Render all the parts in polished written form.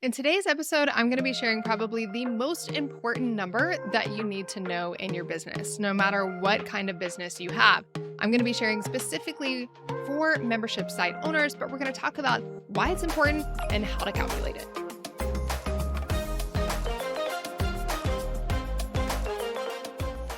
In today's episode, I'm going to be sharing probably the most important number that you need to know in your business, no matter what kind of business you have. I'm going to be sharing specifically for membership site owners, but we're going to talk about why it's important and how to calculate it.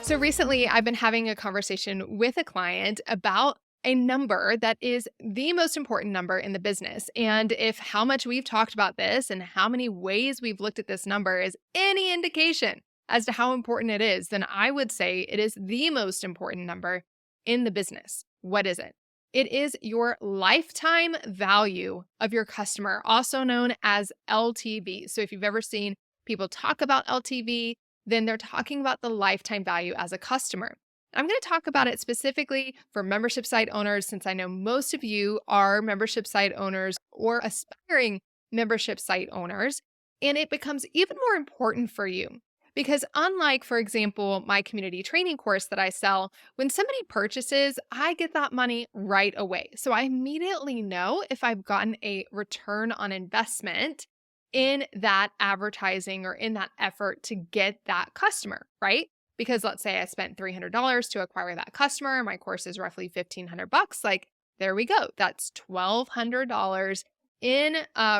So recently, I've been having a conversation with a client about a number that is the most important number in the business. And if how much we've talked about this and how many ways we've looked at this number is any indication as to how important it is, then I would say it is the most important number in the business. What is it? It is your lifetime value of your customer, also known as LTV. So if you've ever seen people talk about LTV, then they're talking about the lifetime value as a customer. I'm going to talk about it specifically for membership site owners, since I know most of you are membership site owners or aspiring membership site owners. And it becomes even more important for you because, unlike, for example, my community training course that I sell, when somebody purchases, I get that money right away. So I immediately know if I've gotten a return on investment in that advertising or in that effort to get that customer, right? Because let's say I spent $300 to acquire that customer, my course is roughly $1,500. Like, there we go. That's $1,200 in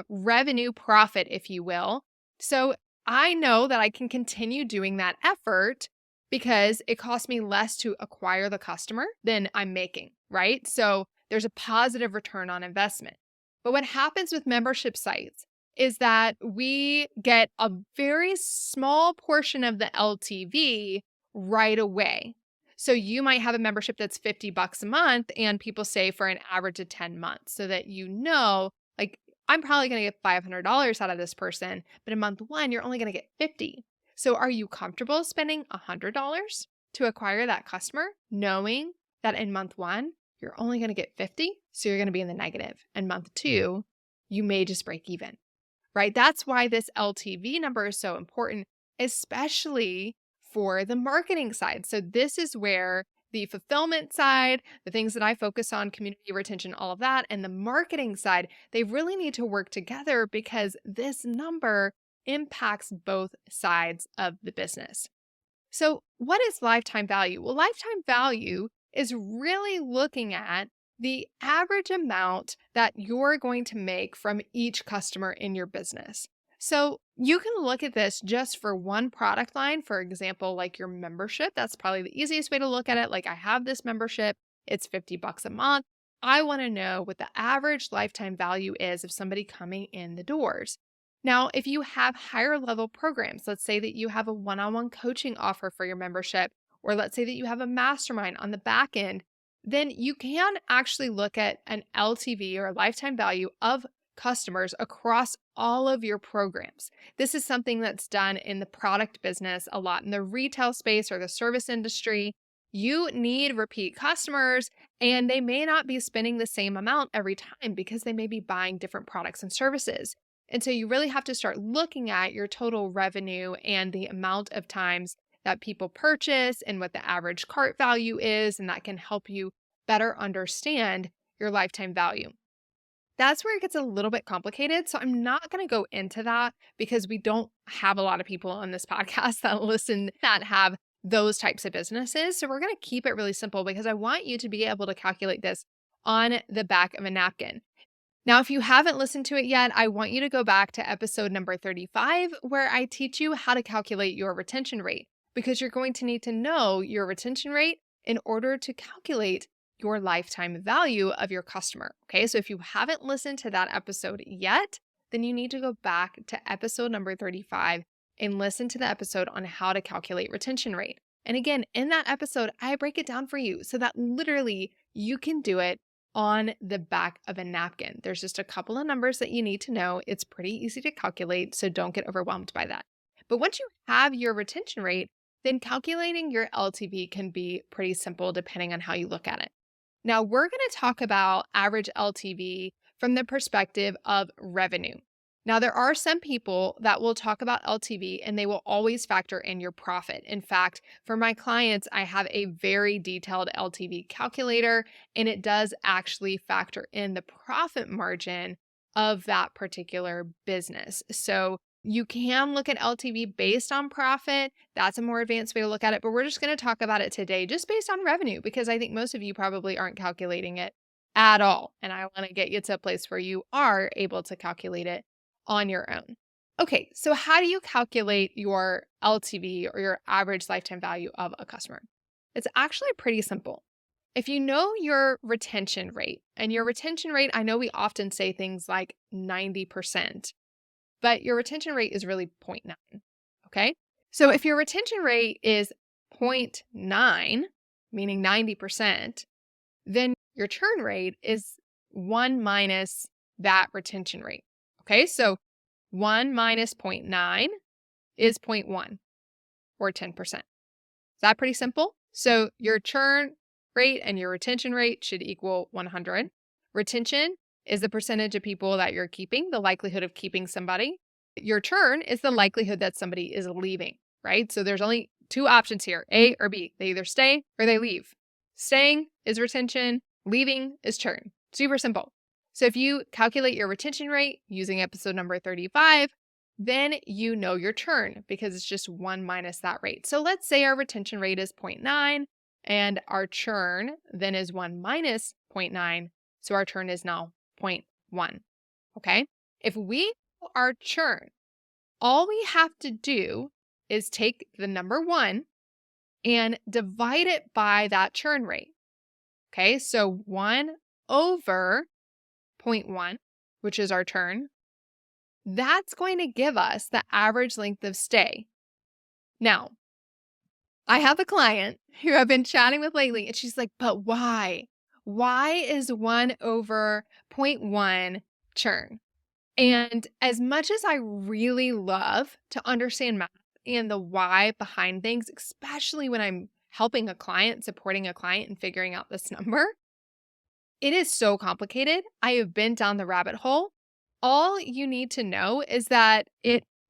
revenue profit, if you will. So I know that I can continue doing that effort because it costs me less to acquire the customer than I'm making, right? So there's a positive return on investment. But what happens with membership sites is that we get a very small portion of the LTV right away. So you might have a membership that's $50 a month and people say for an average of 10 months so that you know, like, I'm probably going to get $500 out of this person, but in month one, you're only going to get 50. So are you comfortable spending $100 to acquire that customer, knowing that in month one, you're only going to get 50? So you're going to be in the negative. And month two, you may just break even, right? That's why this LTV number is so important, especially for the marketing side. So this is where the fulfillment side, the things that I focus on, community retention, all of that, and the marketing side, they really need to work together because this number impacts both sides of the business. So what is lifetime value? Well, lifetime value is really looking at the average amount that you're going to make from each customer in your business. So you can look at this just for one product line, for example, like your membership. That's probably the easiest way to look at it. Like, I have this membership, it's $50 a month. I want to know what the average lifetime value is of somebody coming in the doors. Now, if you have higher level programs, let's say that you have a one-on-one coaching offer for your membership, or let's say that you have a mastermind on the back end, then you can actually look at an LTV or a lifetime value of customers across all of your programs. This is something that's done in the product business a lot. In the retail space or the service industry, you need repeat customers, and they may not be spending the same amount every time because they may be buying different products and services. And so you really have to start looking at your total revenue and the amount of times that people purchase and what the average cart value is, and that can help you better understand your lifetime value. That's where it gets a little bit complicated. So I'm not going to go into that because we don't have a lot of people on this podcast that listen that have those types of businesses. So we're going to keep it really simple because I want you to be able to calculate this on the back of a napkin. Now, if you haven't listened to it yet, I want you to go back to episode number 35, where I teach you how to calculate your retention rate, because you're going to need to know your retention rate in order to calculate your lifetime value of your customer. Okay, so if you haven't listened to that episode yet, then you need to go back to episode number 35 and listen to the episode on how to calculate retention rate. And again, in that episode, I break it down for you so that literally you can do it on the back of a napkin. There's just a couple of numbers that you need to know. It's pretty easy to calculate, so don't get overwhelmed by that. But once you have your retention rate, then calculating your LTV can be pretty simple depending on how you look at it. Now, we're going to talk about average LTV from the perspective of revenue. Now, there are some people that will talk about LTV and they will always factor in your profit. In fact, for my clients, I have a very detailed LTV calculator, and it does actually factor in the profit margin of that particular business. So you can look at LTV based on profit. That's a more advanced way to look at it, but we're just going to talk about it today just based on revenue because I think most of you probably aren't calculating it at all. And I want to get you to a place where you are able to calculate it on your own. Okay, so how do you calculate your LTV or your average lifetime value of a customer? It's actually pretty simple. If you know your retention rate, and your retention rate, I know we often say things like 90%, but your retention rate is really 0.9. Okay. So if your retention rate is 0.9, meaning 90%, then your churn rate is 1 minus that retention rate. Okay. So 1 minus 0.9 is 0.1 or 10%. Is that pretty simple? So your churn rate and your retention rate should equal 100. Retention is the percentage of people that you're keeping, the likelihood of keeping somebody. Your churn is the likelihood that somebody is leaving, right? So there's only two options here, A or B. They either stay or they leave. Staying is retention, leaving is churn. Super simple. So if you calculate your retention rate using episode number 35, then you know your churn because it's just 1 minus that rate. So let's say our retention rate is 0.9 and our churn then is 1 minus 0.9. So our churn is now 0.1. Okay. If we know our churn, all we have to do is take the number 1 and divide it by that churn rate. Okay. So 1 over 0.1, which is our churn, that's going to give us the average length of stay. Now, I have a client who I've been chatting with lately, and she's like, but why? Why is 1 over 0.1 churn? And as much as I really love to understand math and the why behind things, especially when I'm helping a client, supporting a client and figuring out this number, it is so complicated. I have been down the rabbit hole. All you need to know is that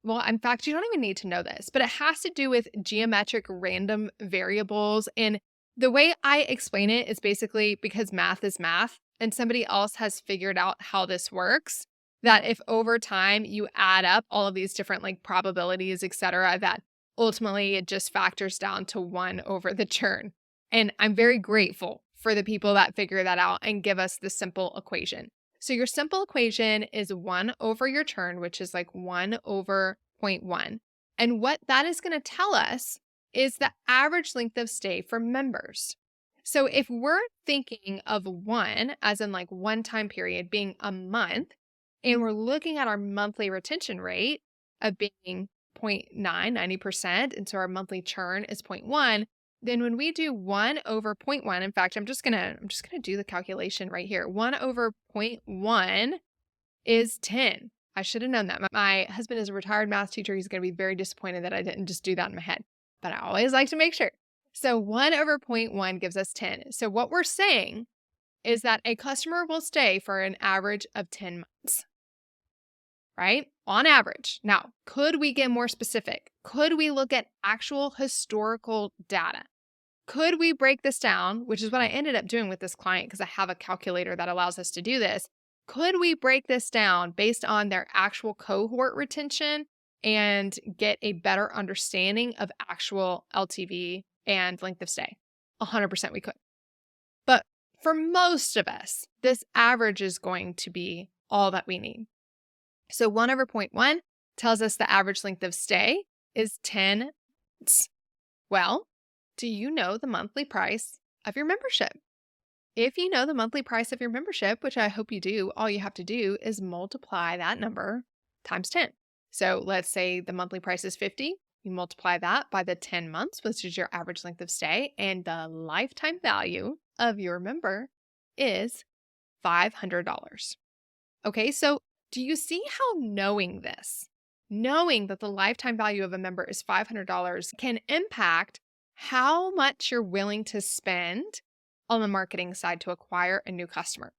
well, in fact, you don't even need to know this, but it has to do with geometric random variables. And the way I explain it is basically because math is math and somebody else has figured out how this works, that if over time you add up all of these different like probabilities, et cetera, that ultimately it just factors down to 1 over the churn. And I'm very grateful for the people that figure that out and give us the simple equation. So your simple equation is 1 over your churn, which is like 1 over 0.1. And what that is going to tell us is the average length of stay for members. So if we're thinking of 1 as in like one time period being a month, and we're looking at our monthly retention rate of being 0.9, 90%, and so our monthly churn is 0.1, then when we do 1 over 0.1, in fact, I'm just gonna do the calculation right here. 1 over 0.1 is 10. I should have known that. My husband is a retired math teacher. He's gonna be very disappointed that I didn't just do that in my head, but I always like to make sure. So 1 over 0.1 gives us 10. So what we're saying is that a customer will stay for an average of 10 months, right? On average. Now, could we get more specific? Could we look at actual historical data? Could we break this down, which is what I ended up doing with this client because I have a calculator that allows us to do this. Could we break this down based on their actual cohort retention and get a better understanding of actual LTV and length of stay? 100% we could. But for most of us, this average is going to be all that we need. So 1 over 0.1 tells us the average length of stay is 10 months. Well, do you know the monthly price of your membership? If you know the monthly price of your membership, which I hope you do, all you have to do is multiply that number times 10. So let's say the monthly price is 50. You multiply that by the 10 months, which is your average length of stay, and the lifetime value of your member is $500. Okay, so do you see how knowing this, knowing that the lifetime value of a member is $500 can impact how much you're willing to spend on the marketing side to acquire a new customer?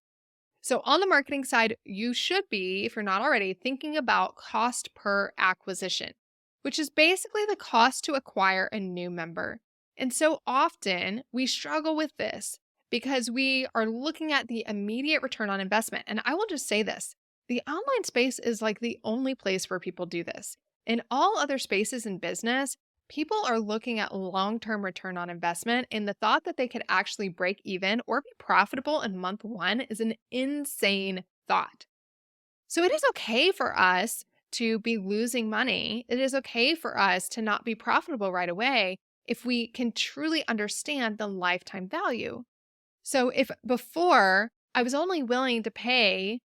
So on the marketing side, you should be, if you're not already, thinking about cost per acquisition, which is basically the cost to acquire a new member. And so often we struggle with this because we are looking at the immediate return on investment. And I will just say this, The online space is like the only place where people do this. In all other spaces in business, people are looking at long-term return on investment, and the thought that they could actually break even or be profitable in month one is an insane thought. So it is okay for us to be losing money. It is okay for us to not be profitable right away if we can truly understand the lifetime value. So if before I was only willing to pay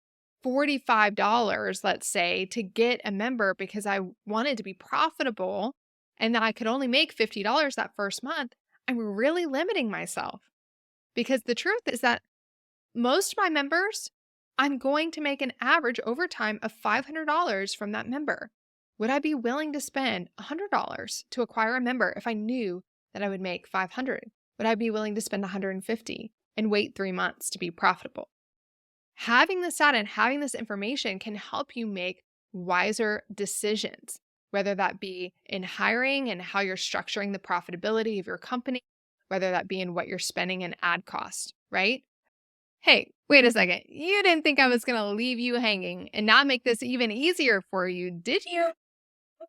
$45, let's say, to get a member because I wanted to be profitable and that I could only make $50 that first month, I'm really limiting myself because the truth is that most of my members, I'm going to make an average over time of $500 from that member. Would I be willing to spend $100 to acquire a member if I knew that I would make 500? Would I be willing to spend 150 and wait 3 months to be profitable? Having this data and having this information can help you make wiser decisions, whether that be in hiring and how you're structuring the profitability of your company, whether that be in what you're spending in ad cost, right? Hey, wait a second. You didn't think I was going to leave you hanging and not make this even easier for you, did you?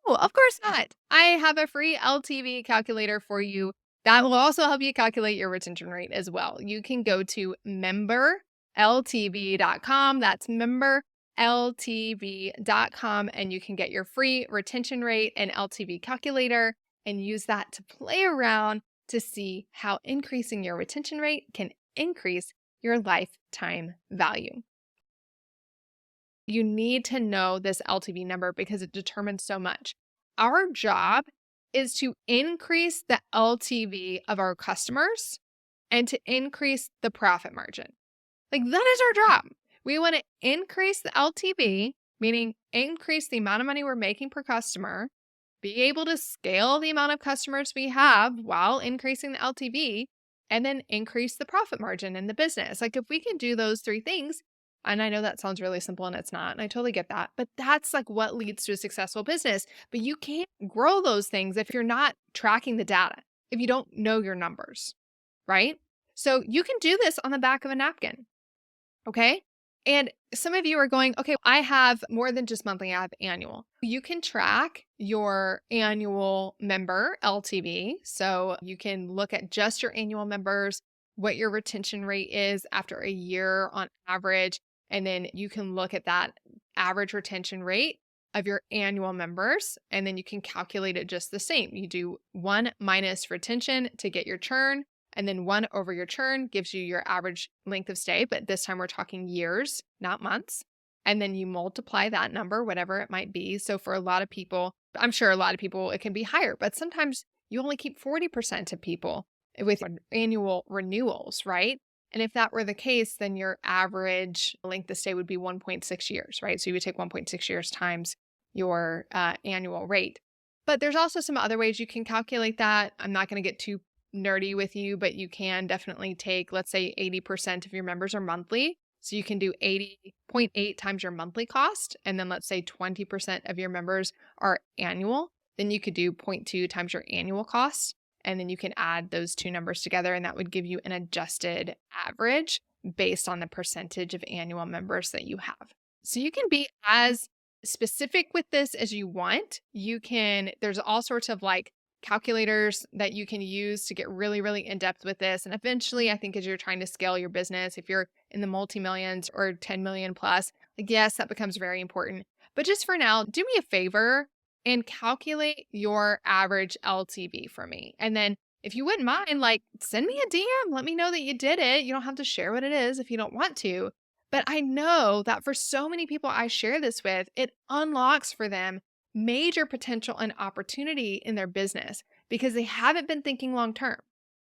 Oh, of course not. I have a free LTV calculator for you that will also help you calculate your retention rate as well. You can go to memberltv.com. That's memberltv.com, and you can get your free retention rate and LTV calculator and use that to play around to see how increasing your retention rate can increase your lifetime value. You need to know this LTV number because it determines so much. Our job is to increase the LTV of our customers and to increase the profit margin. Like that is our job. We want to increase the LTV, meaning increase the amount of money we're making per customer, be able to scale the amount of customers we have while increasing the LTV, and then increase the profit margin in the business. Like if we can do those three things, and I know that sounds really simple and it's not, and I totally get that, but that's like what leads to a successful business. But you can't grow those things if you're not tracking the data, if you don't know your numbers, right? So you can do this on the back of a napkin, okay? And some of you are going, okay, I have more than just monthly, I have annual. You can track your annual member LTV. So you can look at just your annual members, what your retention rate is after a year on average. And then you can look at that average retention rate of your annual members. And then you can calculate it just the same. You do 1 minus retention to get your churn. And then 1 over your churn gives you your average length of stay, but this time we're talking years, not months. And then you multiply that number, whatever it might be. So for a lot of people, I'm sure a lot of people, it can be higher, but sometimes you only keep 40% of people with annual renewals, right? And if that were the case, then your average length of stay would be 1.6 years, right? So you would take 1.6 years times your annual rate. But there's also some other ways you can calculate that. I'm not going to get too nerdy with you, but you can definitely take, let's say 80% of your members are monthly. So you can do 80.8 times your monthly cost. And then let's say 20% of your members are annual. Then you could do 0.2 times your annual cost. And then you can add those two numbers together, and that would give you an adjusted average based on the percentage of annual members that you have. So you can be as specific with this as you want. There's all sorts of like calculators that you can use to get really, really in depth with this. And eventually, I think as you're trying to scale your business, if you're in the multi-millions or 10 million plus, like, yes, that becomes very important. But just for now, do me a favor and calculate your average LTV for me. And then if you wouldn't mind, like send me a DM, let me know that you did it. You don't have to share what it is if you don't want to. But I know that for so many people I share this with, it unlocks for them major potential and opportunity in their business because they haven't been thinking long term,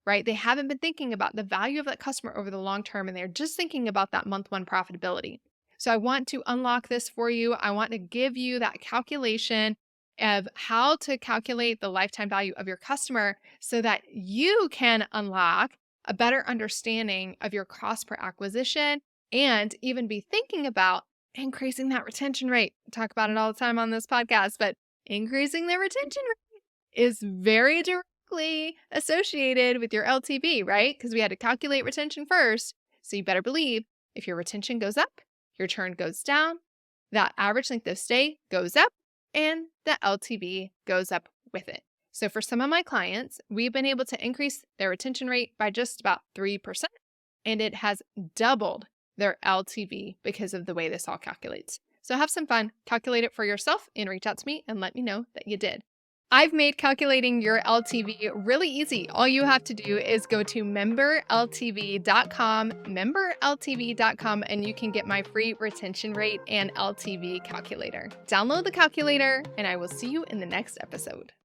right? They haven't been thinking about the value of that customer over the long term, and they're just thinking about that month one profitability. So I want to unlock this for you. I want to give you that calculation of how to calculate the lifetime value of your customer so that you can unlock a better understanding of your cost per acquisition and even be thinking about increasing that retention rate. I talk about it all the time on this podcast, but increasing the retention rate is very directly associated with your LTV, right? Because we had to calculate retention first. So you better believe if your retention goes up, your churn goes down, that average length of stay goes up and the LTV goes up with it. So for some of my clients, we've been able to increase their retention rate by just about 3%, and it has doubled their LTV because of the way this all calculates. So have some fun, calculate it for yourself, and reach out to me and let me know that you did. I've made calculating your LTV really easy. All you have to do is go to memberltv.com, and you can get my free retention rate and LTV calculator. Download the calculator, and I will see you in the next episode.